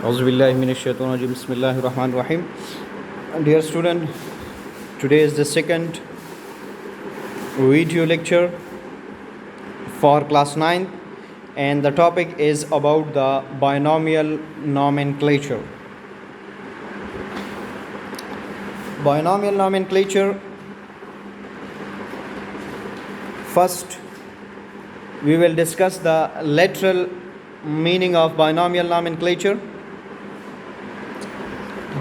Auzubillahiminash-shaytanir-rajim. Bismillahir-Rahmanir-Rahim. Dear student, today is the second video lecture for class 9th, and the topic is about the binomial nomenclature. Binomial nomenclature. First, we will discuss the literal meaning of binomial nomenclature.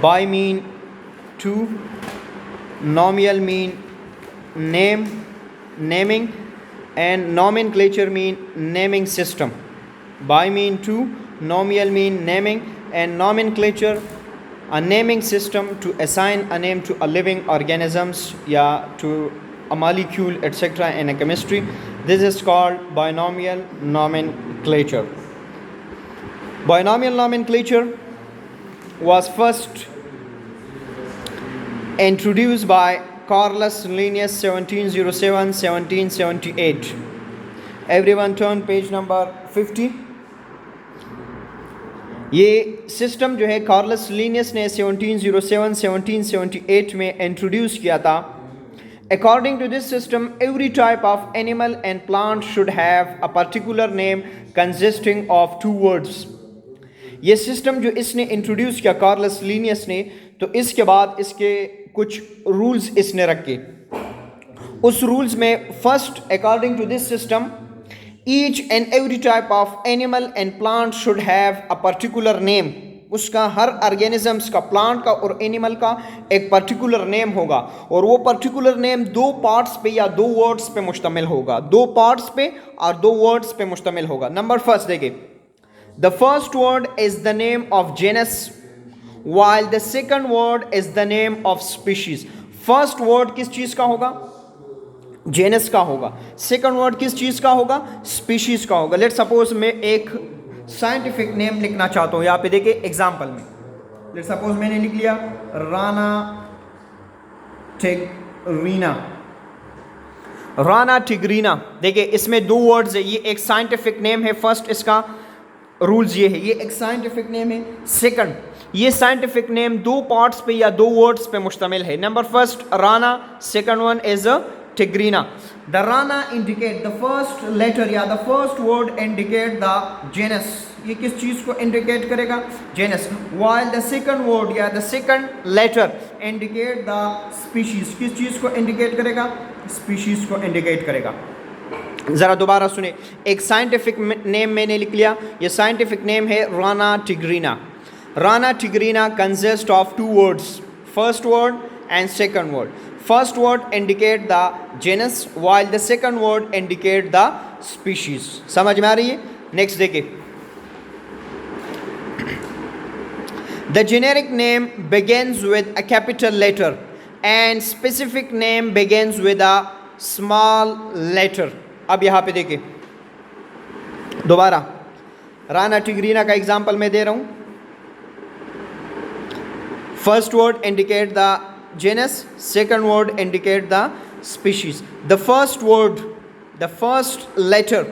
Bi mean two, nomial mean name, naming, and nomenclature mean naming system. Bi mean two, nomial mean naming, and nomenclature a naming system to assign a name to a living organisms, to a molecule, etc. in a chemistry. This is called binomial nomenclature. Binomial nomenclature was first introduced by Carolus Linnaeus 1707-1778. Everyone turn page number 50. ये system जो है Carolus Linnaeus ने 1707-1778 में introduce किया था. According to this system, every type of animal and plant should have a particular name consisting of two words. ये system जो इसने इंट्रोड्यूस किया कार्लस लीनियस ने, तो इसके बाद इसके कुछ रूल्स इसने रखे. उस रूल्स में first, according to this system, each and every type of animal and plant should have a particular name. उसका हर ऑर्गेनिजम्स का, प्लांट का और एनिमल का एक पर्टिकुलर नेम होगा, और वो पर्टिकुलर नेम दो पार्ट्स पे या दो वर्ड्स पे मुश्तमिल होगा. दो पार्ट्स पे और दो वर्ड्स पे मुश्तमिल होगा. नंबर फर्स्ट देखिए, the first word is the name of genus while the second word is the name of species. first word किस चीज का होगा? जेनस का होगा. सेकंड वर्ड किस चीज का होगा? स्पीशीज का होगा. लेट सपोज मैं एक साइंटिफिक नेम लिखना चाहता हूं. यहां पे देखिए एग्जांपल में, लेट सपोज मैंने लिख लिया राना टिग्रीना. Rana tigrina. देखिए इसमें दो वर्ड्स है. ये एक साइंटिफिक नेम है. फर्स्ट इसका रूल्स ये है, ये एक साइंटिफिक नेम है. सेकंड, ये साइंटिफिक नेम दो पार्ट्स पे या दो वर्ड्स पे मुश्तमिल है. Number first Rana, second one is tigrina. The Rana indicate the first letter या the first word indicate the genus. ये किस चीज को इंडिकेट करेगा? Genus. While the second word या the second letter indicate the species. किस चीज को इंडिकेट करेगा? स्पीशीज को इंडिकेट करेगा. ज़रा दोबारा सुने. एक साइंटिफिक नेम मैंने लिख लिया. ये साइंटिफिक नेम है Rana tigrina. Rana tigrina consist of two words, first word and second word. First word indicate the genus while the second word indicate the species. समझ में आ रही है? नेक्स्ट देखिए, the generic name begins with a capital letter and specific name begins with a small letter. अब यहाँ पे देखिए दोबारा, राना टिग्रीना का एग्जाम्पल मैं दे रहा हूँ. First word indicate the genus, second word indicate the species. The first word, the first letter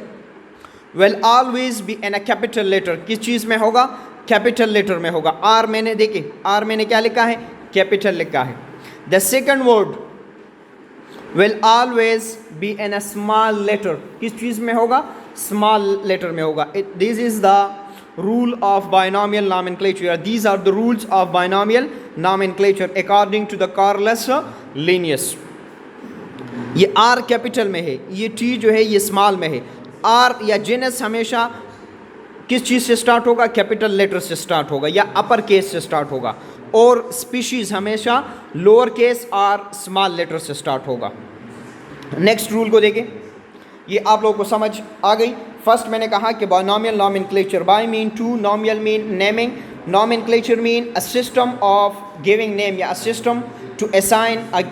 will always be in a capital letter. किस चीज़ में होगा? कैपिटल लेटर में होगा. आर मैंने देखिए, आर मैंने क्या लिखा है? कैपिटल लिखा है. The second word will always be in a small letter. किस चीज़ में होगा? Small letter में होगा. This is the rule of binomial nomenclature. These are the rules of binomial nomenclature according to the Carolus Linnaeus. ये R capital में है, ये T जो है ये स्मॉल में है. R या जेनस हमेशा किस चीज़ से स्टार्ट होगा? कैपिटल लेटर से स्टार्ट होगा या अपर केस से स्टार्ट होगा, और स्पीशीज हमेशा लोअर केस और स्मॉल लेटर से स्टार्ट होगा. नेक्स्ट रूल को देखें. ये आप लोगों को समझ आ गई. फर्स्ट मैंने कहा कि binomial nomenclature, bi mean two, nomial mean naming, nomenclature mean a system of giving name या a system to assign a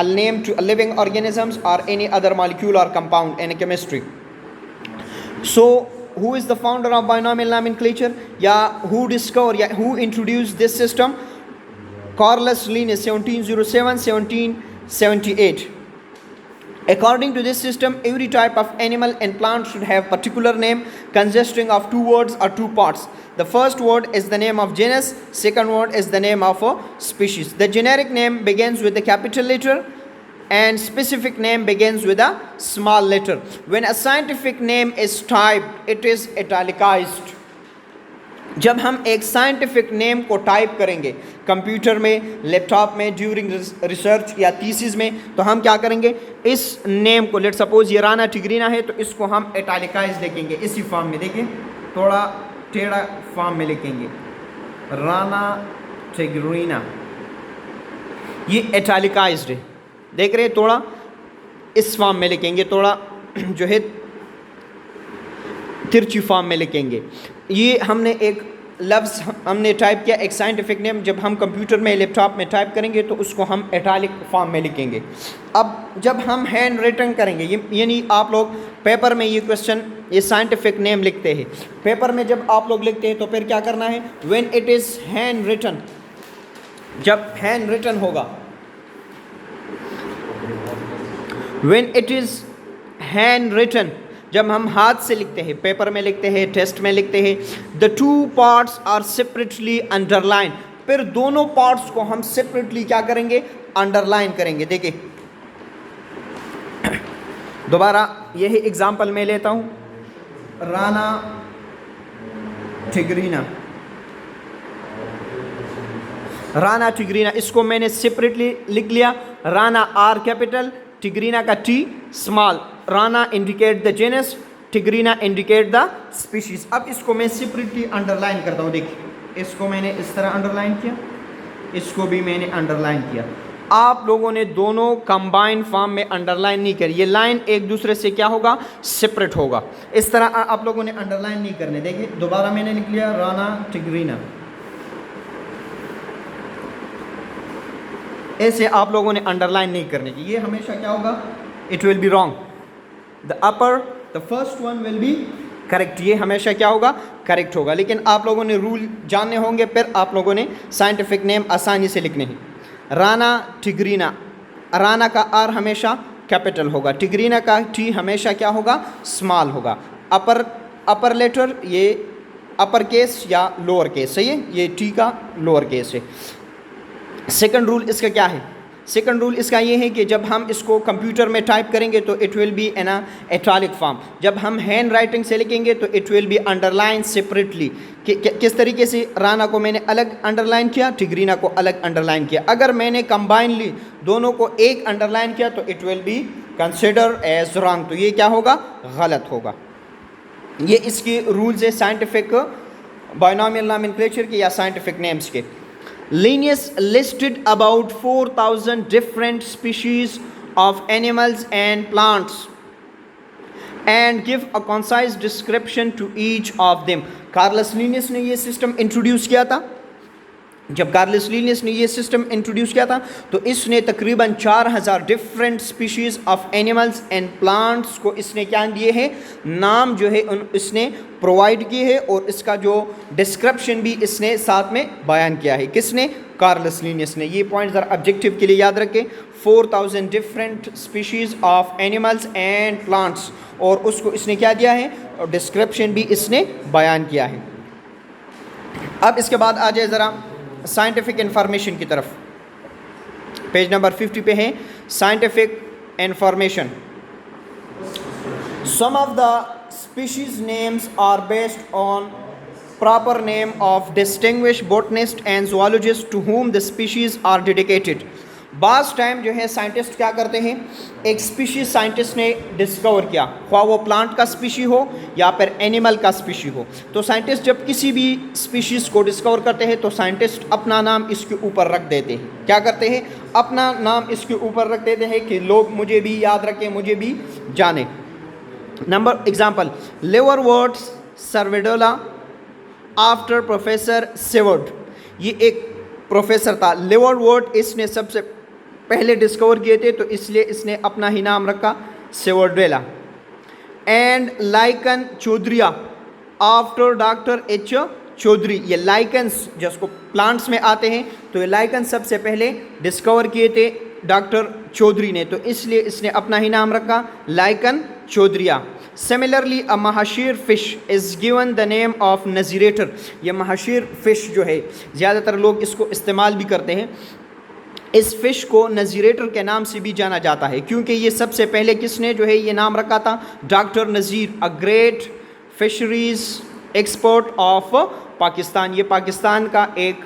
name to a living organisms or any other molecule or compound in chemistry. So who is the founder of binomial nomenclature, या who discovered, या who introduced this system? Carolus Linnaeus 1707-1778. According to this system, every type of animal and plant should have particular name consisting of two words or two parts. The first word is the name of genus, second word is the name of a species. The generic name begins with the capital letter and specific name begins with a small letter. When a scientific name is typed, it is italicized. जब हम एक scientific name को type करेंगे computer में, laptop में, during research या thesis में, तो हम क्या करेंगे, इस नेम को, लेट सपोज ये राना टिग्रीना है, तो इसको हम इटैलिकाइज लिखेंगे इसी फॉर्म में। देखिए थोड़ा टेढ़ा फॉर्म में लिखेंगे, राना टिग्रीना, ये इटैलिकाइज्ड है। देख रहे हैं, थोड़ा इस फॉर्म में लिखेंगे, थोड़ा जो है तिरछी फॉर्म में लिखेंगे। ये हमने एक लफ्ज़ हमने टाइप किया, एक साइंटिफिक नेम, जब हम कंप्यूटर में, लैपटॉप में टाइप करेंगे तो उसको हम इटैलिक फॉर्म में लिखेंगे। अब जब हम हैंड रिटन करेंगे, ये यानी आप लोग पेपर में ये क्वेश्चन, ये साइंटिफिक नेम लिखते हैं पेपर में, जब आप लोग लिखते हैं तो फिर क्या करना है, when it is handwritten, जब हैंड रिटन होगा, when it is handwritten, जब हम हाथ से लिखते हैं, पेपर में लिखते हैं, टेस्ट में लिखते हैं, the two parts are separately underline, फिर दोनों पार्ट्स को हम सेपरेटली क्या करेंगे, अंडरलाइन करेंगे। देखिए दोबारा यही एग्जांपल मैं लेता हूं, राना टिग्रीना, राना टिग्रीना, इसको मैंने सेपरेटली लिख लिया, राना आर कैपिटल, टिग्रीना का T small, Rana indicate the genus, tigrina indicate the species. अब इसको मैं सेपरेटली अंडरलाइन करता हूँ। देखिए इसको मैंने इस तरह अंडरलाइन किया, इसको भी मैंने अंडरलाइन किया। आप लोगों ने दोनों कंबाइंड फॉर्म में अंडरलाइन नहीं करी, ये लाइन एक दूसरे से क्या होगा, सेपरेट होगा। इस तरह आप लोगों ने अंडरलाइन नहीं करने। देखिए दोबारा मैंने लिख लिया, राना टिग्रीना, ऐसे आप लोगों ने अंडरलाइन नहीं करने की, ये हमेशा क्या होगा, it will be wrong, the upper the first one will be correct, ये हमेशा क्या होगा, करेक्ट होगा। लेकिन आप लोगों ने रूल जानने होंगे, फिर आप लोगों ने साइंटिफिक नेम आसानी से लिखने हैं। राना टिग्रीना, राना का आर हमेशा कैपिटल होगा, टिग्रीना का टी हमेशा क्या होगा, स्मॉल होगा। अपर लेटर ये अपर केस या लोअर केस, सही है, ये टी का लोअर केस है। सेकंड रूल इसका क्या है, सेकंड रूल इसका ये है कि जब हम इसको कंप्यूटर में टाइप करेंगे तो it will be an italic form, जब हम हैंड राइटिंग से लिखेंगे तो it will be underline separately. किस तरीके से, राना को मैंने अलग अंडरलाइन किया, टिग्रीना को अलग अंडरलाइन किया। अगर मैंने कंबाइनली दोनों को एक अंडरलाइन किया तो it will be consider as wrong, तो ये क्या होगा, गलत होगा। ये इसके रूल्स है साइंटिफिक बायनॉमियल नॉमेनक्लेचर के या साइंटिफिक नेम्स के। Linnaeus listed about 4,000 different species of animals and plants and give a concise description to each of them. Carolus Linnaeus ने ये सिस्टम इंट्रोड्यूस किया था। जब कार्लस लिनियस ने ये सिस्टम इंट्रोड्यूस किया था तो इसने तकरीबन 4,000 different species of animals and plants को इसने क्या दिए हैं, नाम जो है इसने प्रोवाइड किए हैं, और इसका जो डिस्क्रिप्शन भी इसने साथ में बयान किया है। किसने, कार्लस लिनियस ने। ये पॉइंट ज़रा ऑब्जेक्टिव के लिए याद रखें, 4,000 different species of animals and plants, और उसको इसने क्या दिया है, और डिस्क्रिप्शन भी इसने बयान किया है। अब इसके बाद आ जाए ज़रा साइंटिफिक इंफॉर्मेशन की तरफ। पेज नंबर 50 पे है scientific information. Some of the species names are based on proper name of distinguished botanist and zoologist to whom the species are dedicated। बाज़ टाइम जो है साइंटिस्ट क्या करते हैं, एक स्पीशीज़ साइंटिस्ट ने डिस्कवर किया, ख्वाह वो प्लांट का स्पीशी हो या फिर एनिमल का स्पीशी हो, तो साइंटिस्ट जब किसी भी स्पीशीज़ को डिस्कवर करते हैं तो साइंटिस्ट अपना नाम इसके ऊपर रख देते हैं। क्या करते हैं, अपना नाम इसके ऊपर रख देते हैं कि लोग मुझे भी याद रखें, मुझे भी जाने। Number example, liverwort Sewardiella after professor Seward, ये एक प्रोफेसर था लिवरवर्ट, इसने सबसे पहले डिस्कवर किए थे तो इसलिए इसने अपना ही नाम रखा Sewardiella. And lichen Chaudhuria after doctor H Chaudhuri, ये लाइकन्स जिसको प्लांट्स में आते हैं तो ये लाइकन सबसे पहले डिस्कवर किए थे डॉक्टर चौधरी ने, तो इसलिए इसने अपना ही नाम रखा लाइकन चौधरिया। Similarly a mahseer fish is given the name of नजीरेटर। ये महाशीर फिश जो है ज़्यादातर लोग इसको इस्तेमाल भी करते हैं। इस फिश को नजीरेटर के नाम से भी जाना जाता है, क्योंकि ये सबसे पहले किसने जो है ये नाम रखा था, doctor Nazir, a great fisheries expert of Pakistan. ये पाकिस्तान का एक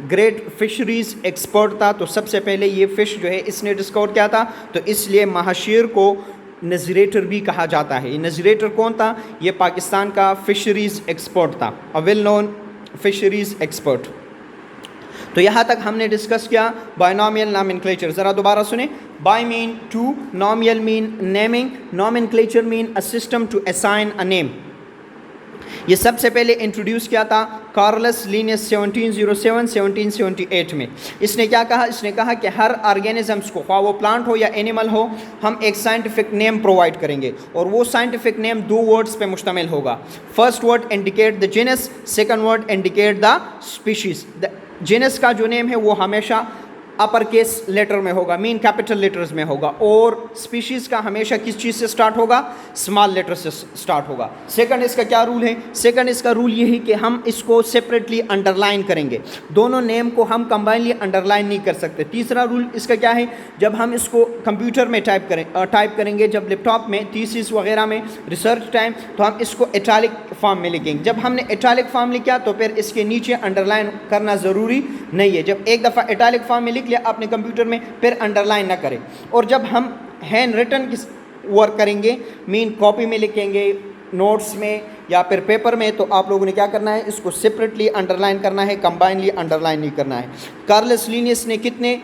ग्रेट फिशरीज़ एक्सपर्ट था, तो सबसे पहले ये फ़िश जो है इसने डिस्कवर किया था, तो इसलिए महाशीर को नजरेटर भी कहा जाता है। ये नजरेटर कौन था, ये पाकिस्तान का फिशरीज़ एक्सपर्ट था, a well known fisheries expert. तो यहाँ तक हमने डिस्कस किया बायनॉमियल नॉमेनक्लेचर। ज़रा दोबारा सुने। Bi mean two, nomial mean naming, nomenclature mean a system to assign a name. ये सबसे पहले इंट्रोड्यूस किया था कार्लस लीनियस 1707-1778 में। इसने क्या कहा, इसने कहा कि हर ऑर्गेनिजम्स को, ख्वाह वो प्लांट हो या एनिमल हो, हम एक साइंटिफिक नेम प्रोवाइड करेंगे, और वो साइंटिफिक नेम दो वर्ड्स पे मुश्तमिल होगा। First word indicate the genus, second word indicate the species. The genus का जो नेम है वो हमेशा अपर केस लेटर में होगा, मीन कैपिटल लेटर्स में होगा, और स्पीशीज़ का हमेशा किस चीज़ से स्टार्ट होगा, स्मॉल लेटर से स्टार्ट होगा। सेकंड इसका क्या रूल है, सेकंड इसका रूल ये है कि हम इसको सेपरेटली अंडरलाइन करेंगे, दोनों नेम को हम कंबाइनली अंडरलाइन नहीं कर सकते। तीसरा रूल इसका क्या है, जब हम इसको कंप्यूटर में टाइप करेंगे, जब लैपटॉप में थीसिस वगैरह में रिसर्च टाइम, तो हम इसको इटैलिक फॉर्म में लिखेंगे। जब हमने इटैलिक फॉर्म लिखा तो फिर इसके नीचे अंडरलाइन करना ज़रूरी नहीं है। जब एक दफ़ा इटैलिक फॉर्म में लिख लिया अपने कंप्यूटर में, फिर अंडरलाइन ना करें। और जब हम हैंड रिटन की वर्क करेंगे, मीन कॉपी में लिखेंगे, नोट्स में या फिर पेपर में, तो आप लोगों ने क्या करना है, इसको सेपरेटली अंडरलाइन करना है, कंबाइनली अंडरलाइन नहीं करना है। कार्लस लीनियस ने कितने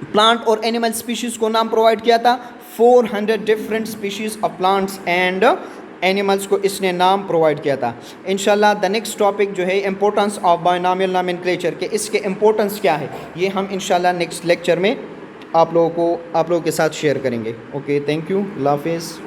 प्लांट और एनिमल स्पीशीज़ को नाम प्रोवाइड किया था, 400 different species of plants and animals को इसने नाम प्रोवाइड किया था। इंशाल्लाह द नेक्स्ट टॉपिक जो है इम्पोर्टेंस ऑफ बायनॉमियल नॉमेनक्लेचर के, इसके इम्पोर्टेंस क्या है, ये हम इंशाल्लाह नेक्स्ट लेक्चर में आप लोगों के साथ शेयर करेंगे। ओके, थैंक यू, अल्लाह हाफिज़।